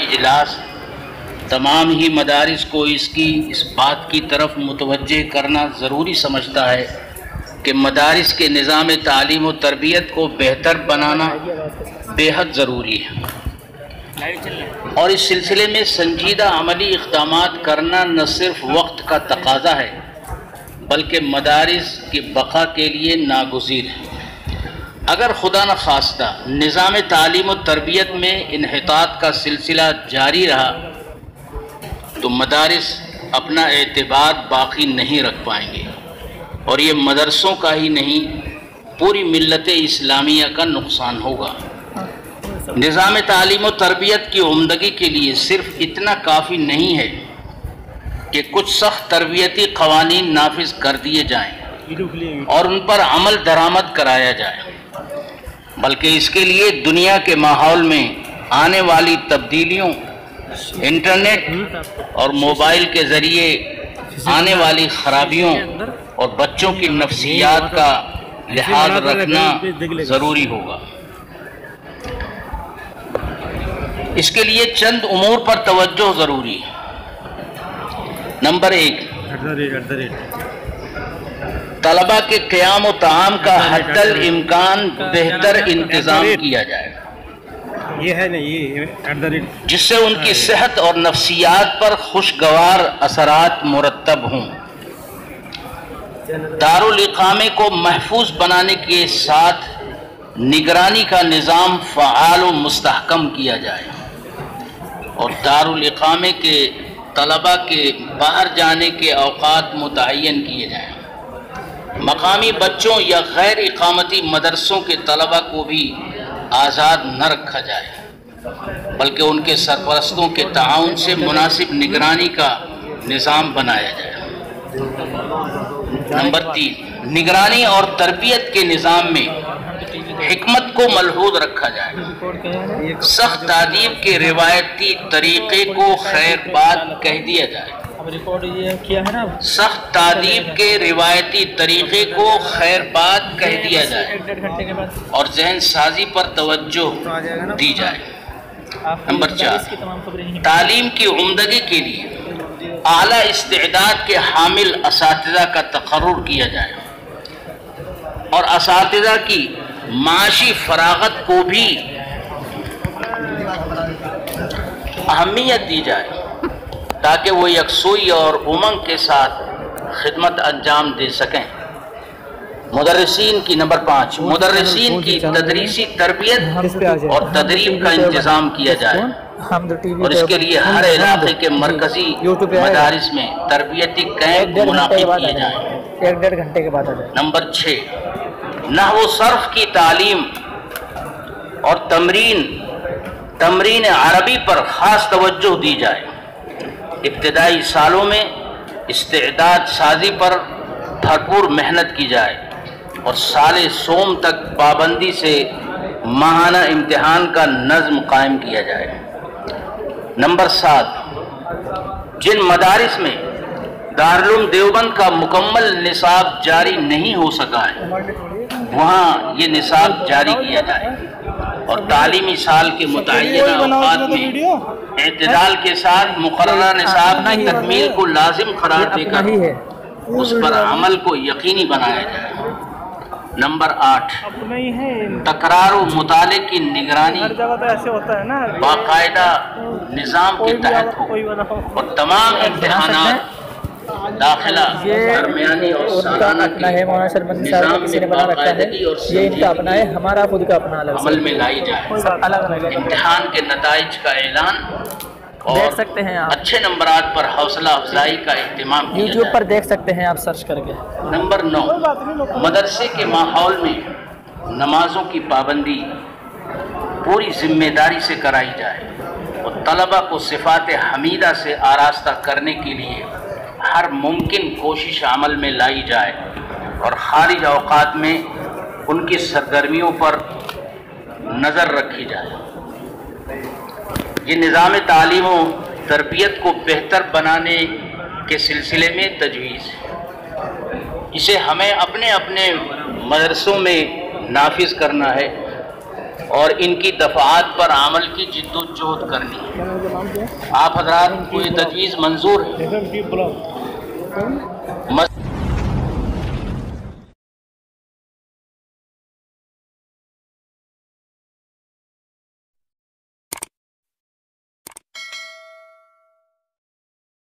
اجلاس تمام ہی مدارس کو اس بات کی طرف متوجہ کرنا ضروری سمجھتا ہے کہ مدارس کے نظام تعلیم و تربیت کو بہتر بنانا بے حد ضروری ہے، اور اس سلسلے میں سنجیدہ عملی اقدامات کرنا نہ صرف وقت کا تقاضا ہے بلکہ مدارس کی بقا کے لیے ناگزیر ہے۔ اگر خدا نخواستہ نظام تعلیم و تربیت میں انحطاط کا سلسلہ جاری رہا تو مدارس اپنا اعتبار باقی نہیں رکھ پائیں گے، اور یہ مدرسوں کا ہی نہیں پوری ملت اسلامیہ کا نقصان ہوگا۔ نظام تعلیم و تربیت کی عمدگی کے لیے صرف اتنا کافی نہیں ہے کہ کچھ سخت تربیتی قوانین نافذ کر دیے جائیں اور ان پر عمل درآمد کرایا جائے، بلکہ اس کے لیے دنیا کے ماحول میں آنے والی تبدیلیوں، انٹرنیٹ اور موبائل کے ذریعے آنے والی خرابیوں اور بچوں کی نفسیات کا لحاظ رکھنا ضروری ہوگا۔ اس کے لیے چند امور پر توجہ ضروری ہے۔ نمبر 1، طلباء کے قیام و طعام کا حد الامکان بہتر انتظام کیا جائے جس سے ان کی صحت اور نفسیات پر خوشگوار اثرات مرتب ہوں۔ دارالاقامے کو محفوظ بنانے کے ساتھ نگرانی کا نظام فعال و مستحکم کیا جائے، اور دارالاقامے کے طلباء کے باہر جانے کے اوقات متعین کیے جائیں۔ مقامی بچوں یا غیر اقامتی مدرسوں کے طلباء کو بھی آزاد نہ رکھا جائے بلکہ ان کے سرپرستوں کے تعاون سے مناسب نگرانی کا نظام بنایا جائے۔ نمبر 3، نگرانی اور تربیت کے نظام میں حکمت کو ملحوظ رکھا جائے۔ سخت تعدیب کے روایتی طریقے کو خیر بات کہہ دیا جائے۔ سخت تعدیب کے روایتی طریقے کو خیر بات کہہ دیا جائے اور ذہن سازی پر توجہ دی جائے۔ نمبر 4، تعلیم کی عمدگی کے لیے اعلیٰ استعداد کے حامل اساتذہ کا تقرر کیا جائے اور اساتذہ کی معاشی فراغت کو بھی اہمیت دی جائے تاکہ وہ یکسوئی اور امنگ کے ساتھ خدمت انجام دے سکیں۔ مدرسین کی نمبر 5، مدرسین کی تدریسی تربیت اور تدریب کا انتظام کیا جائے اور اس کے لیے ہر علاقے کے مرکزی مدارس میں تربیتی کیمپ منعقد کیے جائیں۔ نمبر 6، نحو و صرف کی تعلیم اور تمرین عربی پر خاص توجہ دی جائے۔ ابتدائی سالوں میں استعداد سازی پر بھرپور محنت کی جائے اور سال سوم تک پابندی سے ماہانہ امتحان کا نظم قائم کیا جائے۔ نمبر 7، جن مدارس میں دارالعلوم دیوبند کا مکمل نصاب جاری نہیں ہو سکا ہے وہاں یہ نصاب جاری کیا جائے اور تعلیمی سال کے متعینہ اوقات میں اعتدال کے ساتھ مقررہ نصاب کی تکمیل کو لازم قرار دے کر اس پر عمل کو یقینی بنایا جائے۔ نمبر 8، تکرار و مطالعے کی نگرانی باقاعدہ نظام کے تحت ہو اور تمام امتحانات داخلہ، درمیانی اور سالانہ کے نظام میں باقاعدگی اور سنجیدگی عمل میں لائی جائے۔ امتحان کے نتائج کا اعلان اور اچھے نمبرات پر حوصلہ افزائی کا اہتمام کیا یوٹیوب پر دیکھ سکتے ہیں آپ سرچ کر کے۔ نمبر 9، مدرسے کے ماحول میں نمازوں کی پابندی پوری ذمہ داری سے کرائی جائے اور طلباء کو صفات حمیدہ سے آراستہ کرنے کے لیے ہر ممکن کوشش عمل میں لائی جائے اور خارج اوقات میں ان کی سرگرمیوں پر نظر رکھی جائے۔ یہ نظام تعلیم و تربیت کو بہتر بنانے کے سلسلے میں تجویز ہے، اسے ہمیں اپنے اپنے مدرسوں میں نافذ کرنا ہے اور ان کی دفعات پر عمل کی جد و جہد کرنی ہے۔ آپ حضرات کو یہ تجویز منظور ہے؟